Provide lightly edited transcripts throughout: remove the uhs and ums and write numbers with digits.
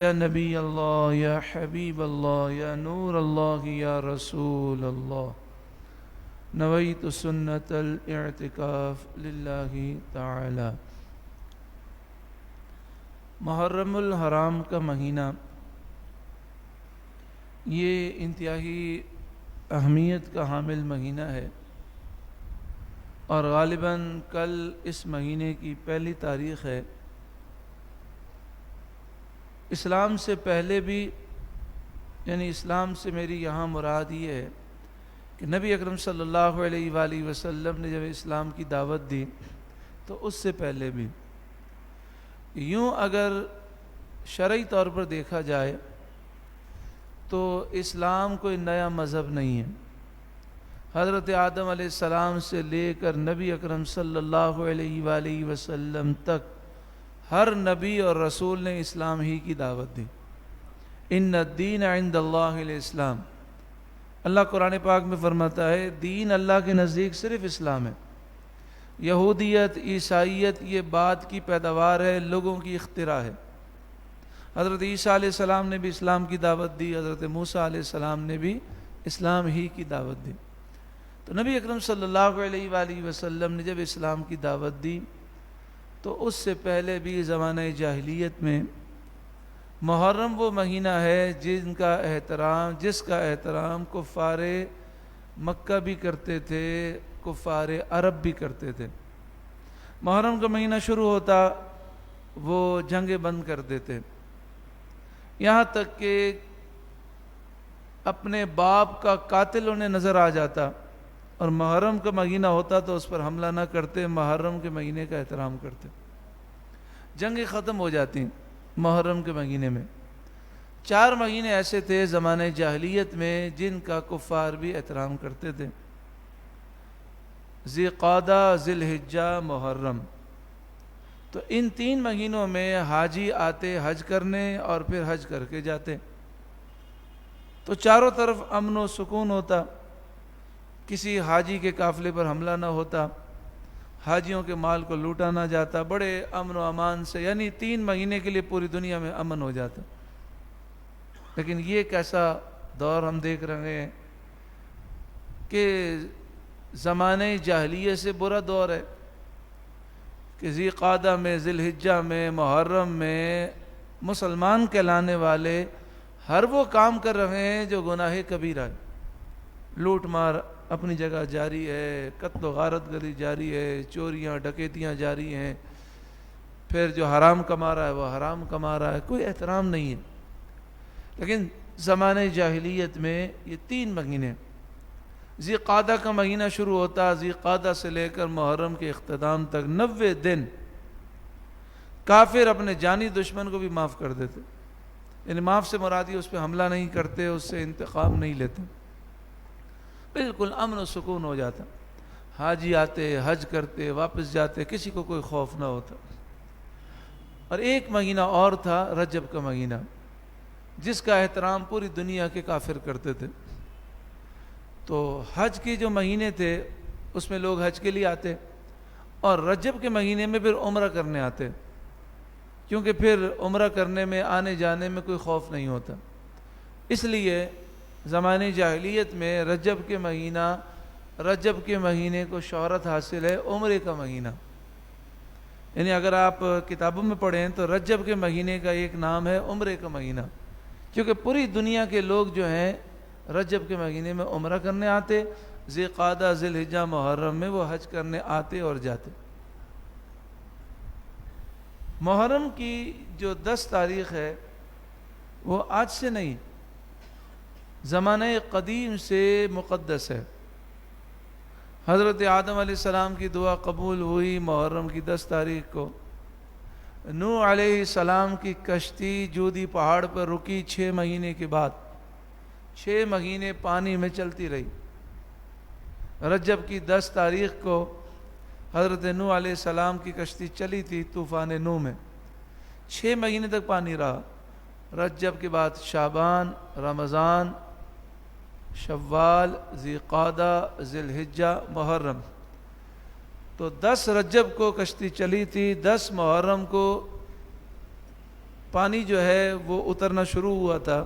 یا نبی اللہ یا حبیب اللہ یا نور اللہ یا رسول اللہ نویت سنت الاعتکاف للہ تعالی۔ محرم الحرام کا مہینہ یہ انتہائی اہمیت کا حامل مہینہ ہے، اور غالباً کل اس مہینے کی پہلی تاریخ ہے۔ اسلام سے پہلے بھی، یعنی اسلام سے میری یہاں مراد یہ ہے کہ نبی اکرم صلی اللہ علیہ وآلہ وسلم نے جب اسلام کی دعوت دی تو اس سے پہلے بھی یوں اگر شرعی طور پر دیکھا جائے تو اسلام کوئی نیا مذہب نہیں ہے۔ حضرت آدم علیہ السلام سے لے کر نبی اکرم صلی اللہ علیہ وآلہ وسلم تک ہر نبی اور رسول نے اسلام ہی کی دعوت دی۔ ان الدین عند اللہ الاسلام، اللہ قرآن پاک میں فرماتا ہے دین اللہ کے نزدیک صرف اسلام ہے۔ یہودیت، عیسائیت یہ بعد کی پیداوار ہے، لوگوں کی اختراع ہے۔ حضرت عیسیٰ علیہ السلام نے بھی اسلام کی دعوت دی، حضرت موسیٰ علیہ السلام نے بھی اسلام ہی کی دعوت دی۔ تو نبی اکرم صلی اللہ علیہ وآلہ وسلم نے جب اسلام کی دعوت دی تو اس سے پہلے بھی زمانہ جاہلیت میں محرم وہ مہینہ ہے جس کا احترام کفار مکہ بھی کرتے تھے، کفار عرب بھی کرتے تھے۔ محرم کا مہینہ شروع ہوتا وہ جنگیں بند کر دیتے، یہاں تک کہ اپنے باپ کا قاتل انہیں نظر آ جاتا اور محرم کا مہینہ ہوتا تو اس پر حملہ نہ کرتے، محرم کے مہینے کا احترام کرتے۔ جنگیں ختم ہو جاتی محرم کے مہینے میں۔ 4 مہینے ایسے تھے زمانہ جاہلیت میں جن کا کفار بھی احترام کرتے تھے: ذی قعدہ، ذی الحجہ، محرم۔ تو ان 3 مہینوں میں حاجی آتے حج کرنے اور پھر حج کر کے جاتے، تو چاروں طرف امن و سکون ہوتا، کسی حاجی کے قافلے پر حملہ نہ ہوتا، حاجیوں کے مال کو لوٹا نہ جاتا، بڑے امن و امان سے، یعنی 3 مہینے کے لیے پوری دنیا میں امن ہو جاتا۔ لیکن یہ کیسا دور ہم دیکھ رہے ہیں کہ زمانے جاہلیت سے برا دور ہے کہ ذی قعدہ میں، ذی الحجہ میں، محرم میں مسلمان کہلانے والے ہر وہ کام کر رہے ہیں جو گناہ کبیرہ ہے۔ لوٹ مار اپنی جگہ جاری ہے، قتل و غارت گری جاری ہے، چوریاں ڈکیتیاں جاری ہیں، پھر جو حرام کما رہا ہے وہ حرام کما رہا ہے، کوئی احترام نہیں ہے۔ لیکن زمانے جاہلیت میں یہ 3 مہینے، ذی قعدہ کا مہینہ شروع ہوتا، ذی قعدہ سے لے کر محرم کے اختتام تک 90 دن کافر اپنے جانی دشمن کو بھی معاف کر دیتے، یعنی معاف سے مرادی اس پہ حملہ نہیں کرتے، اس سے انتقام نہیں لیتے، بالکل امن و سکون ہو جاتا۔ حاجی آتے، حج کرتے، واپس جاتے، کسی کو کوئی خوف نہ ہوتا۔ اور ایک مہینہ اور تھا، رجب کا مہینہ، جس کا احترام پوری دنیا کے کافر کرتے تھے۔ تو حج کے جو مہینے تھے اس میں لوگ حج کے لیے آتے، اور رجب کے مہینے میں پھر عمرہ کرنے آتے، کیونکہ پھر عمرہ کرنے میں آنے جانے میں کوئی خوف نہیں ہوتا۔ اس لیے زمانے جاہلیت میں رجب کے مہینے کو شہرت حاصل ہے عمرے کا مہینہ، یعنی اگر آپ کتابوں میں پڑھیں تو رجب کے مہینے کا ایک نام ہے عمرے کا مہینہ، کیونکہ پوری دنیا کے لوگ جو ہیں رجب کے مہینے میں عمرہ کرنے آتے، ذی قعدہ، ذی الحجہ، محرم میں وہ حج کرنے آتے اور جاتے۔ محرم کی جو 10 تاریخ ہے وہ آج سے نہیں، زمانہ قدیم سے مقدس ہے۔ حضرت آدم علیہ السلام کی دعا قبول ہوئی محرم کی 10 تاریخ کو۔ نوح علیہ السلام کی کشتی جودی پہاڑ پر رکی 6 مہینے کے بعد، 6 مہینے پانی میں چلتی رہی۔ رجب کی 10 تاریخ کو حضرت نوح علیہ السلام کی کشتی چلی تھی طوفان نوح میں، 6 مہینے تک پانی رہا۔ رجب کے بعد شعبان، رمضان، شوال، ذی قعدہ، ذی الحجہ، محرم، تو 10 رجب کو کشتی چلی تھی، 10 محرم کو پانی جو ہے وہ اترنا شروع ہوا تھا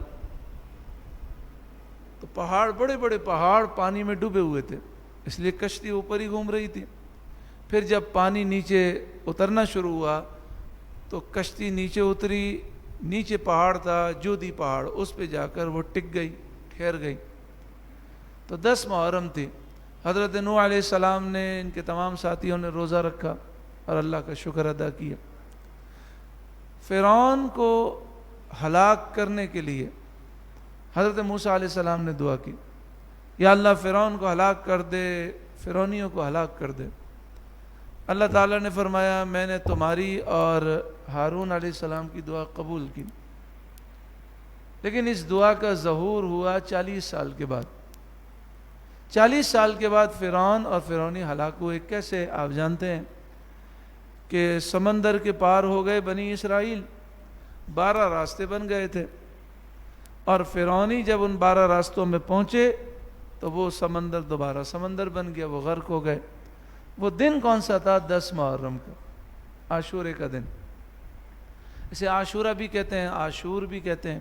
تو پہاڑ، بڑے بڑے پہاڑ پانی میں ڈوبے ہوئے تھے، اس لیے کشتی اوپر ہی گھوم رہی تھی۔ پھر جب پانی نیچے اترنا شروع ہوا تو کشتی نیچے اتری، نیچے پہاڑ تھا جودی پہاڑ، اس پہ جا کر وہ ٹک گئی، ٹھہر گئی۔ تو 10 محرم تھی، حضرت نوح علیہ السلام نے، ان کے تمام ساتھیوں نے روزہ رکھا اور اللہ کا شکر ادا کیا۔ فرعون کو ہلاک کرنے کے لیے حضرت موسیٰ علیہ السلام نے دعا کی، یا اللہ فرعون کو ہلاک کر دے، فرعونیوں کو ہلاک کر دے۔ اللہ تعالیٰ نے فرمایا میں نے تمہاری اور ہارون علیہ السلام کی دعا قبول کی، لیکن اس دعا کا ظہور ہوا 40 سال کے بعد۔ 40 سال کے بعد فرعون اور فرعونی ہلاک ہوئے۔ کیسے؟ آپ جانتے ہیں کہ سمندر کے پار ہو گئے بنی اسرائیل، 12 راستے بن گئے تھے، اور فرعونی جب ان 12 راستوں میں پہنچے تو وہ سمندر دوبارہ سمندر بن گیا، وہ غرق ہو گئے۔ وہ دن کون سا تھا؟ 10 محرم کا، عاشورے کا دن۔ اسے عاشورہ بھی کہتے ہیں، عاشور بھی کہتے ہیں،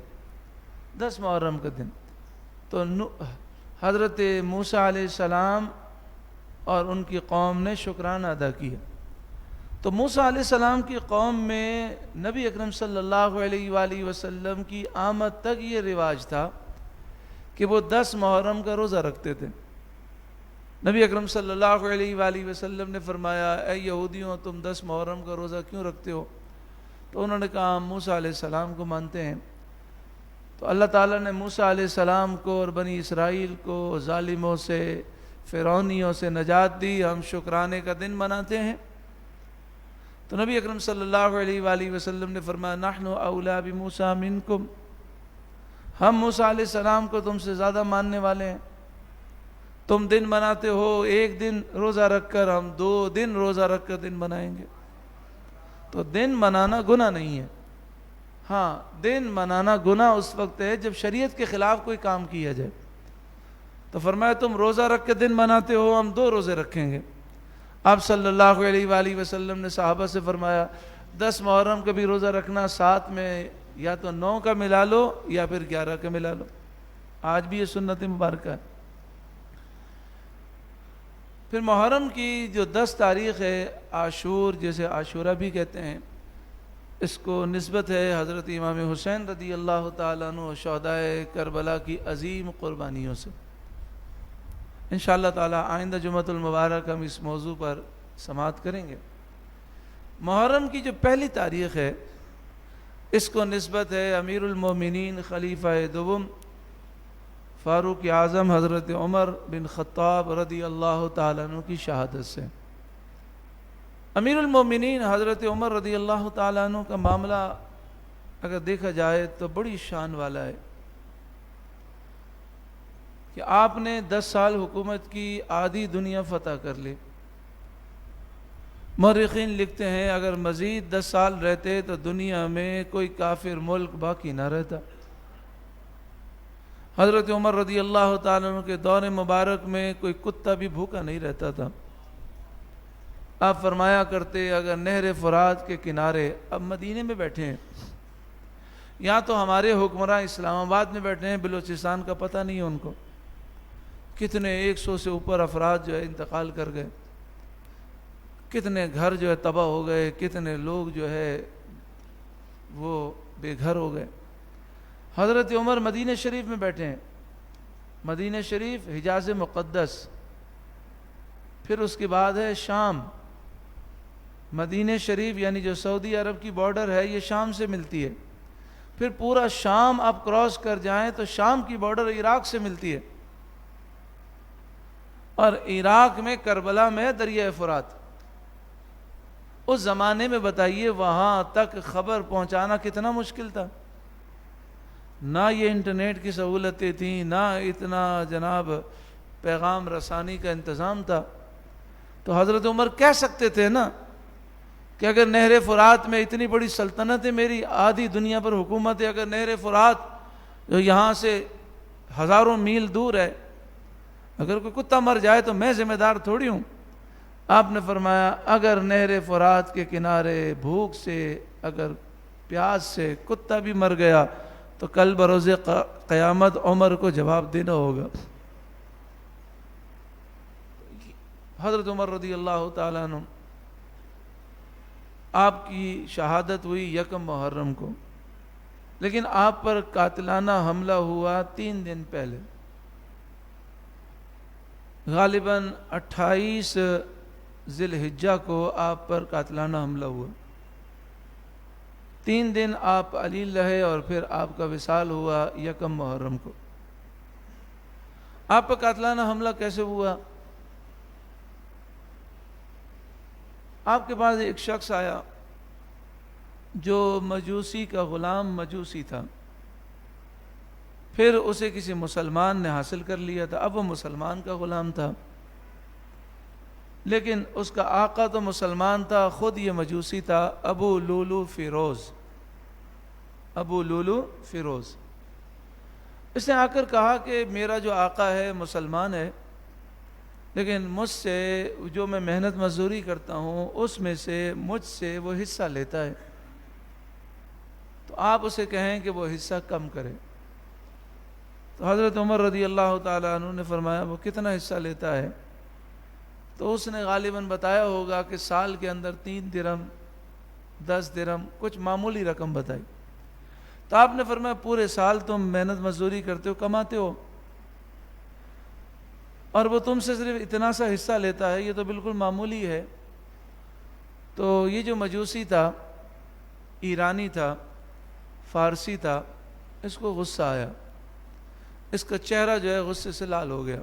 10 محرم کا دن۔ تو حضرت موسیٰ علیہ السلام اور ان کی قوم نے شکرانہ ادا کیا۔ تو موسیٰ علیہ السلام کی قوم میں نبی اکرم صلی اللہ علیہ وآلہ وسلم کی آمد تک یہ رواج تھا کہ وہ 10 محرم کا روزہ رکھتے تھے۔ نبی اکرم صلی اللہ علیہ وآلہ وسلم نے فرمایا اے یہودیوں تم 10 محرم کا روزہ کیوں رکھتے ہو؟ تو انہوں نے کہا ہم موسیٰ علیہ السلام کو مانتے ہیں۔ تو اللہ تعالیٰ نے موسیٰ علیہ السلام کو اور بنی اسرائیل کو ظالموں سے، فرعونیوں سے نجات دی، ہم شکرانے کا دن مناتے ہیں۔ تو نبی اکرم صلی اللہ علیہ وآلہ وسلم نے فرمایا نحن اولیٰ بموسیٰ منکم، ہم موسیٰ علیہ السلام کو تم سے زیادہ ماننے والے ہیں۔ تم دن مناتے ہو 1 دن روزہ رکھ کر، ہم 2 دن روزہ رکھ کر دن منائیں گے۔ تو دن منانا گناہ نہیں ہے، ہاں دن منانا گناہ اس وقت ہے جب شریعت کے خلاف کوئی کام کیا جائے۔ تو فرمایا تم روزہ رکھ کے دن مناتے ہو، ہم 2 روزے رکھیں گے۔ آپ صلی اللہ علیہ وآلہ وسلم نے صحابہ سے فرمایا 10 محرم کا بھی روزہ رکھنا، ساتھ میں یا تو 9 کا ملا لو یا پھر 11 کا ملا لو۔ آج بھی یہ سنت مبارکہ ہے۔ پھر محرم کی جو 10 تاریخ ہے، عاشور جیسے عاشورہ بھی کہتے ہیں، اس کو نسبت ہے حضرت امام حسین رضی اللہ تعالیٰ عنہ شہدائے کربلا کی عظیم قربانیوں سے۔ انشاءاللہ تعالیٰ آئندہ جمعۃ المبارک ہم اس موضوع پر سماعت کریں گے۔ محرم کی جو پہلی تاریخ ہے اس کو نسبت ہے امیر المومنین خلیفہ دوم فاروق اعظم حضرت عمر بن خطاب رضی اللہ تعالیٰ عنہ کی شہادت سے۔ امیر المومنین حضرت عمر رضی اللہ تعالیٰ عنہ کا معاملہ اگر دیکھا جائے تو بڑی شان والا ہے کہ آپ نے 10 سال حکومت کی، آدھی دنیا فتح کر لی۔ مورخین لکھتے ہیں اگر مزید 10 سال رہتے تو دنیا میں کوئی کافر ملک باقی نہ رہتا۔ حضرت عمر رضی اللہ تعالیٰ عنہ کے دور مبارک میں کوئی کتا بھی بھوکا نہیں رہتا تھا۔ آپ فرمایا کرتے اگر نہر فرات کے کنارے، اب مدینے میں بیٹھے ہیں، یہاں تو ہمارے حکمراں اسلام آباد میں بیٹھے ہیں، بلوچستان کا پتہ نہیں ہے ان کو، کتنے 100 سے اوپر افراد جو ہے انتقال کر گئے، کتنے گھر جو ہے تباہ ہو گئے، کتنے لوگ جو ہے وہ بے گھر ہو گئے۔ حضرت عمر مدینہ شریف میں بیٹھے ہیں، مدینہ شریف حجاز مقدس، پھر اس کے بعد ہے شام۔ مدینہ شریف یعنی جو سعودی عرب کی بارڈر ہے یہ شام سے ملتی ہے، پھر پورا شام آپ کراس کر جائیں تو شام کی بارڈر عراق سے ملتی ہے، اور عراق میں کربلا میں دریائے فرات۔ اس زمانے میں بتائیے وہاں تک خبر پہنچانا کتنا مشکل تھا، نہ یہ انٹرنیٹ کی سہولتیں تھیں، نہ اتنا جناب پیغام رسانی کا انتظام تھا۔ تو حضرت عمر کہہ سکتے تھے نا کہ اگر نہر فرات میں اتنی بڑی سلطنت ہے، میری آدھی دنیا پر حکومت ہے، اگر نہر فرات جو یہاں سے ہزاروں میل دور ہے، اگر کوئی کتا مر جائے تو میں ذمہ دار تھوڑی ہوں۔ آپ نے فرمایا اگر نہر فرات کے کنارے بھوک سے اگر پیاس سے کتا بھی مر گیا تو کل بروز قیامت عمر کو جواب دینا ہوگا۔ حضرت عمر رضی اللہ تعالیٰ عنہ آپ کی شہادت ہوئی 1 محرم کو، لیکن آپ پر قاتلانہ حملہ ہوا 3 دن پہلے، غالباً 28 ذی الحجہ کو آپ پر قاتلانہ حملہ ہوا۔ 3 دن آپ علیل رہے اور پھر آپ کا وصال ہوا 1 محرم کو۔ آپ پر قاتلانہ حملہ کیسے ہوا؟ آپ کے پاس ایک شخص آیا جو مجوسی کا غلام مجوسی تھا، پھر اسے کسی مسلمان نے حاصل کر لیا تھا، اب وہ مسلمان کا غلام تھا، لیکن اس کا آقا تو مسلمان تھا، خود یہ مجوسی تھا، ابو لولو فیروز۔ ابو لولو فیروز اس نے آ کر کہا کہ میرا جو آقا ہے مسلمان ہے، لیکن مجھ سے جو میں محنت مزدوری کرتا ہوں اس میں سے مجھ سے وہ حصہ لیتا ہے، تو آپ اسے کہیں کہ وہ حصہ کم کرے۔ تو حضرت عمر رضی اللہ تعالیٰ عنہ نے فرمایا وہ کتنا حصہ لیتا ہے؟ تو اس نے غالباً بتایا ہوگا کہ سال کے اندر 3 درہم 10 درہم کچھ معمولی رقم بتائی۔ تو آپ نے فرمایا پورے سال تم محنت مزدوری کرتے ہو، کماتے ہو، اور وہ تم سے صرف اتنا سا حصہ لیتا ہے، یہ تو بالکل معمولی ہے۔ تو یہ جو مجوسی تھا، ایرانی تھا، فارسی تھا، اس کو غصہ آیا، اس کا چہرہ جو ہے غصے سے لال ہو گیا۔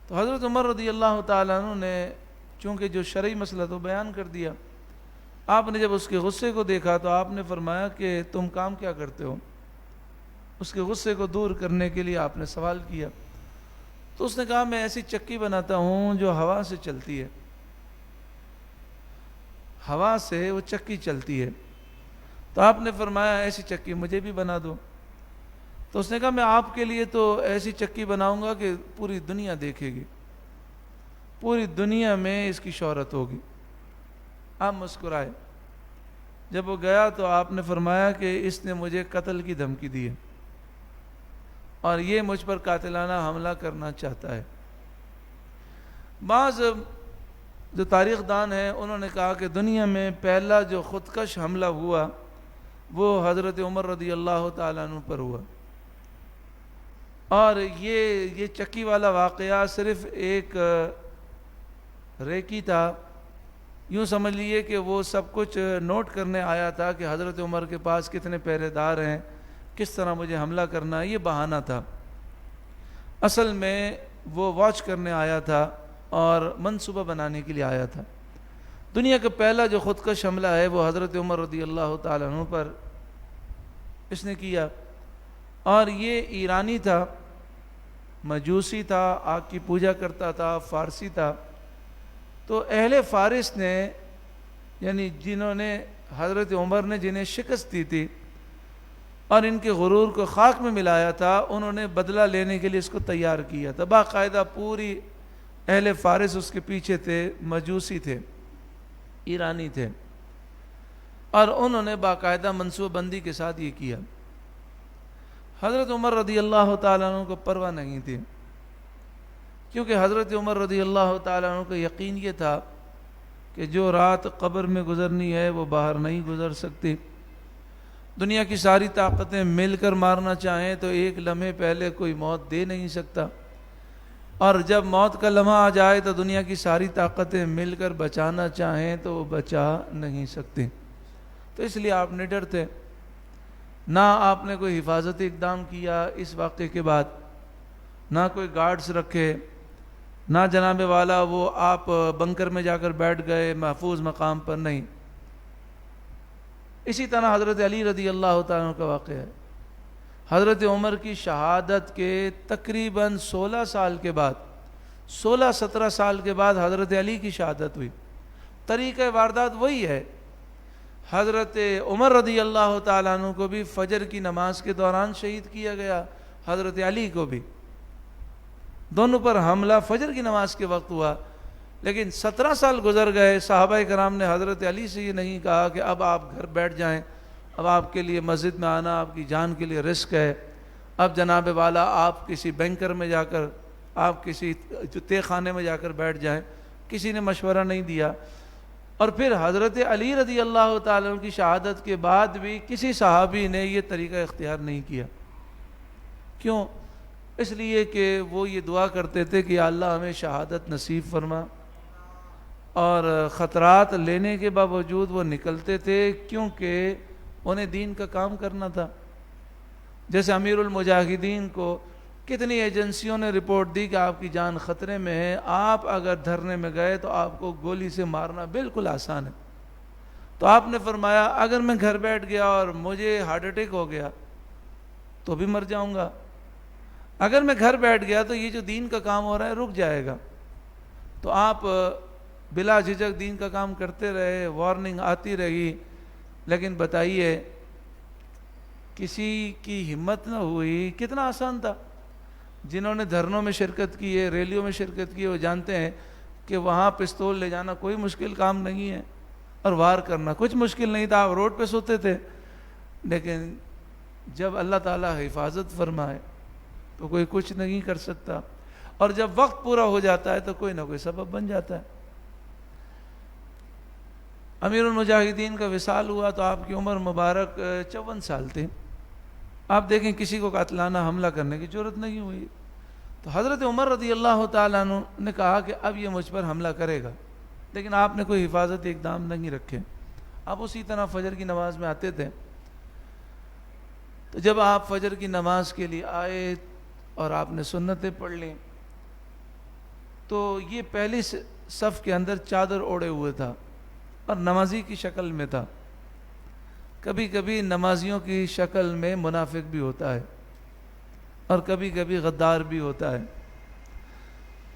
تو حضرت عمر رضی اللہ تعالیٰ عنہ نے چونکہ جو شرعی مسئلہ تو بیان کر دیا، آپ نے جب اس کے غصے کو دیکھا تو آپ نے فرمایا کہ تم کام کیا کرتے ہو؟ اس کے غصے کو دور کرنے کے لیے آپ نے سوال کیا، تو اس نے کہا میں ایسی چکی بناتا ہوں جو ہوا سے چلتی ہے، ہوا سے وہ چکی چلتی ہے۔ تو آپ نے فرمایا ایسی چکی مجھے بھی بنا دو۔ تو اس نے کہا میں آپ کے لیے تو ایسی چکی بناؤں گا کہ پوری دنیا دیکھے گی، پوری دنیا میں اس کی شہرت ہوگی۔ آپ مسکرائے۔ جب وہ گیا تو آپ نے فرمایا کہ اس نے مجھے قتل کی دھمکی دی ہے اور یہ مجھ پر قاتلانہ حملہ کرنا چاہتا ہے۔ بعض جو تاریخ دان ہیں انہوں نے کہا کہ دنیا میں پہلا جو خودکش حملہ ہوا وہ حضرت عمر رضی اللہ تعالیٰ عنہ پر ہوا، اور یہ چکی والا واقعہ صرف ایک ریکی تھا، یوں سمجھ لیے کہ وہ سب کچھ نوٹ کرنے آیا تھا کہ حضرت عمر کے پاس کتنے پہرے دار ہیں، کس طرح مجھے حملہ کرنا ہے، یہ بہانہ تھا۔ اصل میں وہ واچ کرنے آیا تھا اور منصوبہ بنانے کے لیے آیا تھا۔ دنیا کا پہلا جو خودکش حملہ ہے وہ حضرت عمر رضی اللہ تعالیٰ عنہ پر اس نے کیا، اور یہ ایرانی تھا، مجوسی تھا، آگ کی پوجا کرتا تھا، فارسی تھا۔ تو اہل فارس نے، یعنی جنہوں نے حضرت عمر نے جنہیں شکست دی تھی اور ان کے غرور کو خاک میں ملایا تھا، انہوں نے بدلہ لینے کے لیے اس کو تیار کیا تھا۔ باقاعدہ پوری اہل فارس اس کے پیچھے تھے، مجوسی تھے، ایرانی تھے، اور انہوں نے باقاعدہ منصوبہ بندی کے ساتھ یہ کیا۔ حضرت عمر رضی اللہ تعالیٰ عنہ کو پرواہ نہیں تھی، کیونکہ حضرت عمر رضی اللہ تعالیٰ عنہ کا یقین یہ تھا کہ جو رات قبر میں گزرنی ہے وہ باہر نہیں گزر سکتی۔ دنیا کی ساری طاقتیں مل کر مارنا چاہیں تو ایک لمحے پہلے کوئی موت دے نہیں سکتا، اور جب موت کا لمحہ آ جائے تو دنیا کی ساری طاقتیں مل کر بچانا چاہیں تو وہ بچا نہیں سکتی۔ تو اس لیے آپ نڈر تھے، نہ آپ نے کوئی حفاظتی اقدام کیا اس واقعے کے بعد، نہ کوئی گارڈز رکھے، نہ جناب والا وہ آپ بنکر میں جا کر بیٹھ گئے محفوظ مقام پر، نہیں۔ اسی طرح حضرت علی رضی اللہ تعالیٰ کا واقعہ ہے۔ حضرت عمر کی شہادت کے تقریباً 16 سال کے بعد، 16-17 سال کے بعد حضرت علی کی شہادت ہوئی۔ طریقہ واردات وہی ہے۔ حضرت عمر رضی اللہ تعالیٰ عنہ کو بھی فجر کی نماز کے دوران شہید کیا گیا، حضرت علی کو بھی، دونوں پر حملہ فجر کی نماز کے وقت ہوا۔ لیکن 17 سال گزر گئے، صحابہ کرام نے حضرت علی سے یہ نہیں کہا کہ اب آپ گھر بیٹھ جائیں، اب آپ کے لیے مسجد میں آنا آپ کی جان کے لیے رسک ہے. اب جناب والا آپ کسی بینکر میں جا کر، آپ کسی جتے خانے میں جا کر بیٹھ جائیں، کسی نے مشورہ نہیں دیا. اور پھر حضرت علی رضی اللہ تعالیٰ عنہ کی شہادت کے بعد بھی کسی صحابی نے یہ طریقہ اختیار نہیں کیا. کیوں؟ اس لیے کہ وہ یہ دعا کرتے تھے کہ یا اللہ ہمیں شہادت نصیب فرما، اور خطرات لینے کے باوجود وہ نکلتے تھے کیونکہ انہیں دین کا کام کرنا تھا. جیسے امیر المجاہدین کو کتنی ایجنسیوں نے رپورٹ دی کہ آپ کی جان خطرے میں ہے، آپ اگر دھرنے میں گئے تو آپ کو گولی سے مارنا بالکل آسان ہے. تو آپ نے فرمایا اگر میں گھر بیٹھ گیا اور مجھے ہارٹ اٹیک ہو گیا تو بھی مر جاؤں گا، اگر میں گھر بیٹھ گیا تو یہ جو دین کا کام ہو رہا ہے رک جائے گا. تو آپ بلا جھجک دین کا کام کرتے رہے، وارننگ آتی رہی. لیکن بتائیے کسی کی ہمت نہ ہوئی. کتنا آسان تھا. جنہوں نے دھرنوں میں شرکت کی ہے، ریلیوں میں شرکت کی ہے، وہ جانتے ہیں کہ وہاں پستول لے جانا کوئی مشکل کام نہیں ہے، اور وار کرنا کچھ مشکل نہیں تھا. آپ روڈ پہ سوتے تھے. لیکن جب اللہ تعالیٰ حفاظت فرمائے تو کوئی کچھ نہیں کر سکتا، اور جب وقت پورا ہو جاتا ہے تو کوئی نہ کوئی سبب بن جاتا ہے. امیر المجاہدین کا وصال ہوا تو آپ کی عمر مبارک 54 سال تھے. آپ دیکھیں کسی کو قاتلانہ حملہ کرنے کی ضرورت نہیں ہوئی. تو حضرت عمر رضی اللہ تعالیٰ عنہ نے کہا کہ اب یہ مجھ پر حملہ کرے گا، لیکن آپ نے کوئی حفاظتی اقدام نہیں رکھے. آپ اسی طرح فجر کی نماز میں آتے تھے. تو جب آپ فجر کی نماز کے لیے آئے اور آپ نے سنتیں پڑھ لیں تو یہ پہلی صف کے اندر چادر اوڑے ہوئے تھا اور نمازی کی شکل میں تھا. کبھی کبھی نمازیوں کی شکل میں منافق بھی ہوتا ہے اور کبھی کبھی غدار بھی ہوتا ہے.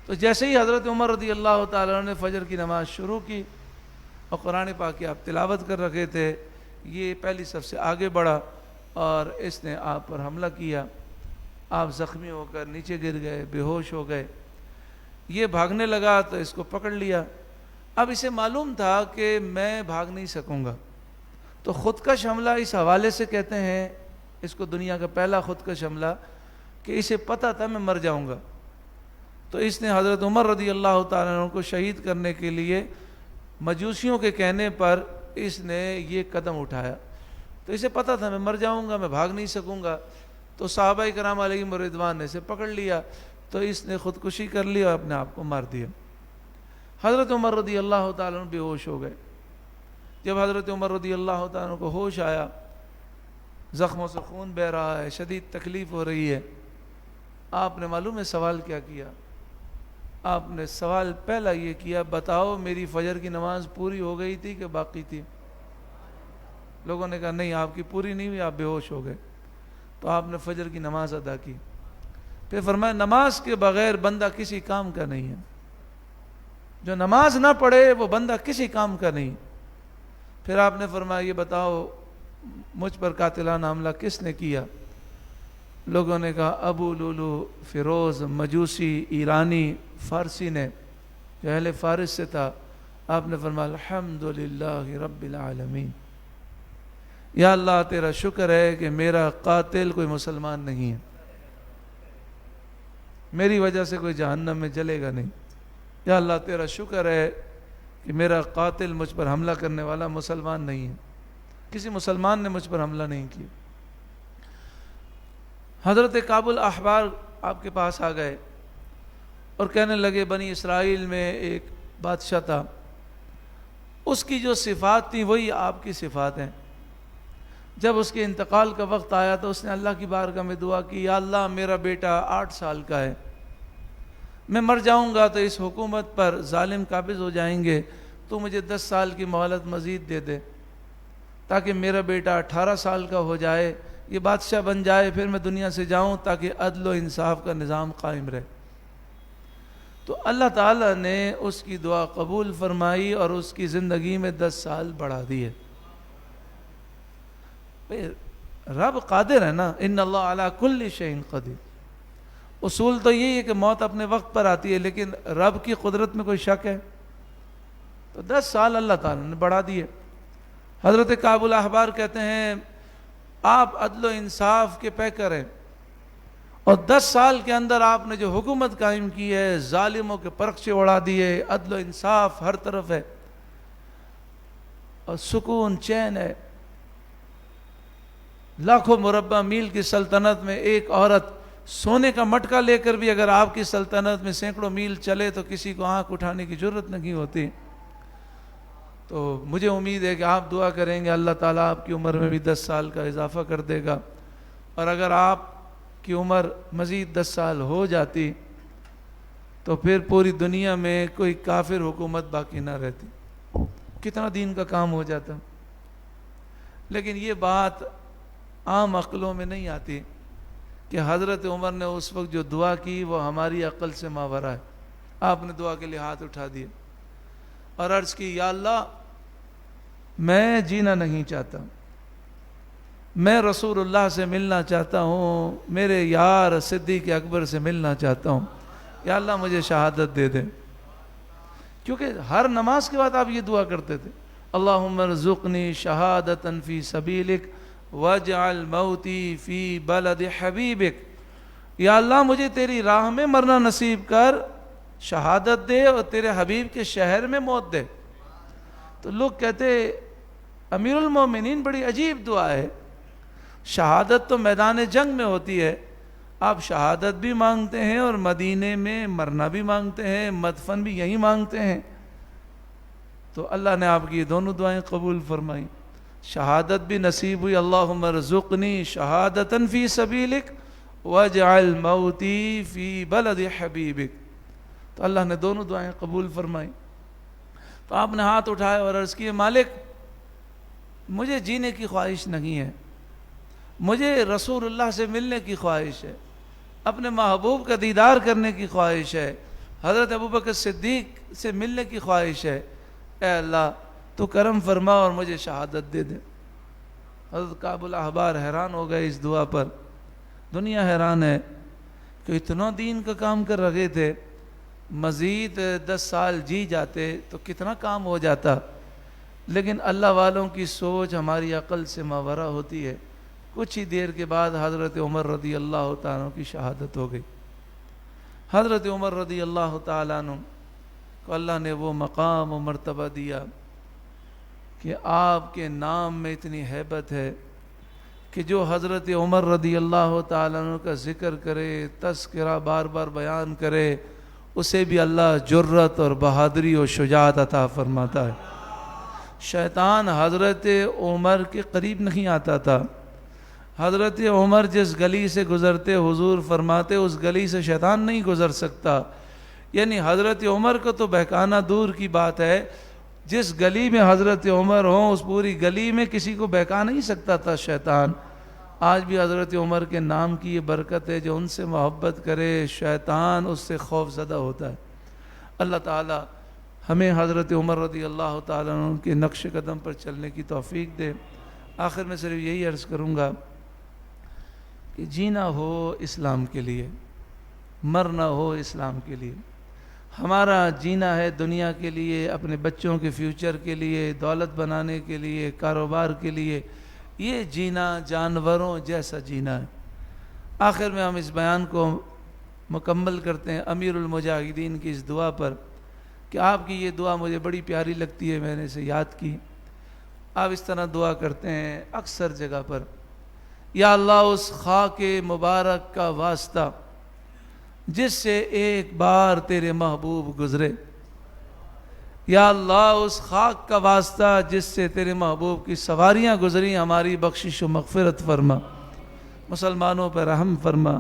تو جیسے ہی حضرت عمر رضی اللہ تعالیٰ عنہ نے فجر کی نماز شروع کی اور قرآن پاک کی آپ تلاوت کر رکھے تھے، یہ پہلی صف سے آگے بڑھا اور اس نے آپ پر حملہ کیا. آپ زخمی ہو کر نیچے گر گئے، بے ہوش ہو گئے. یہ بھاگنے لگا تو اس کو پکڑ لیا. اب اسے معلوم تھا کہ میں بھاگ نہیں سکوں گا. تو خودکش حملہ اس حوالے سے کہتے ہیں اس کو دنیا کا پہلا خودکش حملہ، کہ اسے پتہ تھا میں مر جاؤں گا. تو اس نے حضرت عمر رضی اللہ تعالیٰ عنہ کو شہید کرنے کے لیے مجوسیوں کے کہنے پر اس نے یہ قدم اٹھایا. تو اسے پتہ تھا میں مر جاؤں گا، میں بھاگ نہیں سکوں گا. تو صحابہ کرام علیہم رضوان نے اسے پکڑ لیا تو اس نے خودکشی کر لی اور اپنے آپ کو مار دیا. حضرت عمر رضی اللہ تعالیٰ عنہ بے ہوش ہو گئے. جب حضرت عمر رضی اللہ تعالیٰ عنہ کو ہوش آیا، زخموں سے خون بہہ رہا ہے، شدید تکلیف ہو رہی ہے، آپ نے معلوم ہے سوال کیا کیا؟ آپ نے سوال پہلا یہ کیا، بتاؤ میری فجر کی نماز پوری ہو گئی تھی کہ باقی تھی؟ لوگوں نے کہا نہیں آپ کی پوری نہیں ہوئی، آپ بے ہوش ہو گئے. تو آپ نے فجر کی نماز ادا کی. پھر فرمایا نماز کے بغیر بندہ کسی کام کا نہیں ہے، جو نماز نہ پڑھے وہ بندہ کسی کام کا نہیں. پھر آپ نے فرمایا یہ بتاؤ مجھ پر قاتلانہ حملہ کس نے کیا؟ لوگوں نے کہا ابو لولو فیروز مجوسی ایرانی فارسی نے، جو اہل فارس سے تھا. آپ نے فرمایا الحمدللہ رب العالمین، یا اللہ تیرا شکر ہے کہ میرا قاتل کوئی مسلمان نہیں ہے، میری وجہ سے کوئی جہنم میں جلے گا نہیں. یا اللہ تیرا شکر ہے کہ میرا قاتل مجھ پر حملہ کرنے والا مسلمان نہیں ہے، کسی مسلمان نے مجھ پر حملہ نہیں کیا. حضرت کعب الاحبار آپ کے پاس آ گئے اور کہنے لگے بنی اسرائیل میں ایک بادشاہ تھا، اس کی جو صفات تھیں وہی آپ کی صفات ہیں. جب اس کے انتقال کا وقت آیا تو اس نے اللہ کی بارگاہ میں دعا کی، یا اللہ میرا بیٹا 8 سال کا ہے، میں مر جاؤں گا تو اس حکومت پر ظالم قابض ہو جائیں گے، تو مجھے 10 سال کی مہلت مزید دے دے تاکہ میرا بیٹا 18 سال کا ہو جائے، یہ بادشاہ بن جائے، پھر میں دنیا سے جاؤں تاکہ عدل و انصاف کا نظام قائم رہے. تو اللہ تعالیٰ نے اس کی دعا قبول فرمائی اور اس کی زندگی میں 10 سال بڑھا دیے. رب قادر ہے نا، ان اللہ علی کل شیء قدیر. اصول تو یہی ہے کہ موت اپنے وقت پر آتی ہے، لیکن رب کی قدرت میں کوئی شک ہے؟ تو 10 سال اللہ تعالیٰ نے بڑھا دیے. حضرت کعب الاحبار کہتے ہیں آپ عدل و انصاف کے پیکر ہیں، اور 10 سال کے اندر آپ نے جو حکومت قائم کی ہے، ظالموں کے پرخچے اڑا دیے، عدل و انصاف ہر طرف ہے اور سکون چین ہے۔ لاکھوں مربع میل کی سلطنت میں ایک عورت سونے کا مٹکا لے کر بھی اگر آپ کی سلطنت میں سینکڑوں میل چلے تو کسی کو آنکھ اٹھانے کی جرت نہیں ہوتی۔ تو مجھے امید ہے کہ آپ دعا کریں گے اللہ تعالیٰ آپ کی عمر میں بھی 10 سال کا اضافہ کر دے گا، اور اگر آپ کی عمر مزید 10 سال ہو جاتی تو پھر پوری دنیا میں کوئی کافر حکومت باقی نہ رہتی، کتنا دین کا کام ہو جاتا۔ لیکن یہ بات عام عقلوں میں نہیں آتی کہ حضرت عمر نے اس وقت جو دعا کی وہ ہماری عقل سے ماورا ہے۔ آپ نے دعا کے لیے ہاتھ اٹھا دیے اور عرض کی، یا اللہ میں جینا نہیں چاہتا، میں رسول اللہ سے ملنا چاہتا ہوں، میرے یار صدیق اکبر سے ملنا چاہتا ہوں، یا اللہ مجھے شہادت دے دے۔ کیونکہ ہر نماز کے بعد آپ یہ دعا کرتے تھے، اللہم ارزقنی شہادتاً فی سبیلک واجعل موتی فی بلد حبیبک، یا اللہ مجھے تیری راہ میں مرنا نصیب کر، شہادت دے اور تیرے حبیب کے شہر میں موت دے۔ تو لوگ کہتے امیر المومنین بڑی عجیب دعا ہے، شہادت تو میدان جنگ میں ہوتی ہے، آپ شہادت بھی مانگتے ہیں اور مدینے میں مرنا بھی مانگتے ہیں، مدفن بھی یہی مانگتے ہیں۔ تو اللہ نے آپ کی یہ دونوں دعائیں قبول فرمائیں، شہادت بھی نصیب ہوئی، اللہم ارزقنی شہادتاً فی سبیلک واجعل موتی فی بلد حبیبک۔ تو اللہ نے دونوں دعائیں قبول فرمائیں۔ تو آپ نے ہاتھ اٹھائے اور عرض کیے، مالک مجھے جینے کی خواہش نہیں ہے، مجھے رسول اللہ سے ملنے کی خواہش ہے، اپنے محبوب کا دیدار کرنے کی خواہش ہے، حضرت ابوبکر صدیق سے ملنے کی خواہش ہے، اے اللہ تو کرم فرما اور مجھے شہادت دے دے۔ حضرت کعب الاحبار حیران ہو گئے اس دعا پر، دنیا حیران ہے کہ اتنا دین کا کام کر رہے تھے، مزید 10 سال جی جاتے تو کتنا کام ہو جاتا، لیکن اللہ والوں کی سوچ ہماری عقل سے ماورا ہوتی ہے۔ کچھ ہی دیر کے بعد حضرت عمر رضی اللہ تعالیٰ عنہ کی شہادت ہو گئی۔ حضرت عمر رضی اللہ تعالیٰ عنہ کو اللہ نے وہ مقام و مرتبہ دیا کہ آپ کے نام میں اتنی ہیبت ہے کہ جو حضرت عمر رضی اللہ تعالیٰ عنہ کا ذکر کرے، تذکرہ بار بار بیان کرے، اسے بھی اللہ جرت اور بہادری اور شجاعت عطا فرماتا ہے۔ شیطان حضرت عمر کے قریب نہیں آتا تھا، حضرت عمر جس گلی سے گزرتے حضور فرماتے اس گلی سے شیطان نہیں گزر سکتا، یعنی حضرت عمر کو تو بہکانا دور کی بات ہے، جس گلی میں حضرت عمر ہوں اس پوری گلی میں کسی کو بہکا نہیں سکتا تھا شیطان۔ آج بھی حضرت عمر کے نام کی یہ برکت ہے، جو ان سے محبت کرے شیطان اس سے خوف زدہ ہوتا ہے۔ اللہ تعالی ہمیں حضرت عمر رضی اللہ تعالیٰ عنہ کے نقش قدم پر چلنے کی توفیق دے۔ آخر میں صرف یہی عرض کروں گا کہ جینا ہو اسلام کے لیے، مرنا ہو اسلام کے لیے۔ ہمارا جینا ہے دنیا کے لیے، اپنے بچوں کے فیوچر کے لیے، دولت بنانے کے لیے، کاروبار کے لیے، یہ جینا جانوروں جیسا جینا ہے۔ آخر میں ہم اس بیان کو مکمل کرتے ہیں امیر المجاہدین کی اس دعا پر کہ آپ کی یہ دعا مجھے بڑی پیاری لگتی ہے، میں نے اسے یاد کی۔ آپ اس طرح دعا کرتے ہیں اکثر جگہ پر، یا اللہ اس خاک مبارک کا واسطہ جس سے ایک بار تیرے محبوب گزرے، یا اللہ اس خاک کا واسطہ جس سے تیرے محبوب کی سواریاں گزری، ہماری بخشش و مغفرت فرما، مسلمانوں پر رحم فرما۔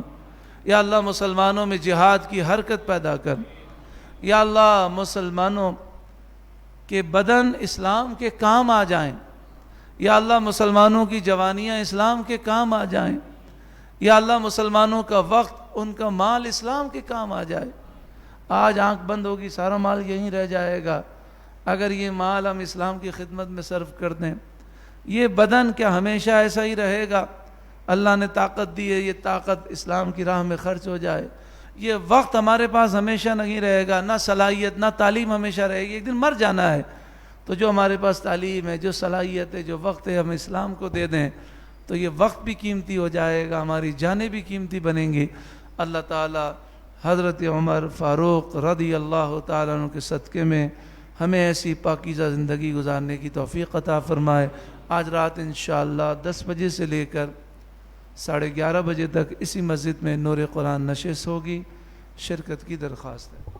یا اللہ مسلمانوں میں جہاد کی حرکت پیدا کر، یا اللہ مسلمانوں کے بدن اسلام کے کام آ جائیں، یا اللہ مسلمانوں کی جوانیاں اسلام کے کام آ جائیں، یا اللہ مسلمانوں کا وقت، ان کا مال اسلام کے کام آ جائے۔ آج آنکھ بند ہوگی سارا مال یہیں رہ جائے گا، اگر یہ مال ہم اسلام کی خدمت میں صرف کر دیں۔ یہ بدن کیا ہمیشہ ایسا ہی رہے گا؟ اللہ نے طاقت دی ہے، یہ طاقت اسلام کی راہ میں خرچ ہو جائے۔ یہ وقت ہمارے پاس ہمیشہ نہیں رہے گا، نہ صلاحیت نہ تعلیم ہمیشہ رہے گی، ایک دن مر جانا ہے۔ تو جو ہمارے پاس تعلیم ہے، جو صلاحیت ہے، جو وقت ہے، ہم اسلام کو دے دیں۔ تو یہ وقت بھی قیمتی ہو جائے گا، ہماری جانیں بھی قیمتی بنیں گی۔ اللہ تعالی حضرت عمر فاروق رضی اللہ تعالیٰ عنہ کے صدقے میں ہمیں ایسی پاکیزہ زندگی گزارنے کی توفیق عطا فرمائے۔ آج رات انشاءاللہ 10 بجے سے لے کر 11:30 بجے تک اسی مسجد میں نور قرآن نشست ہوگی، شرکت کی درخواست ہے۔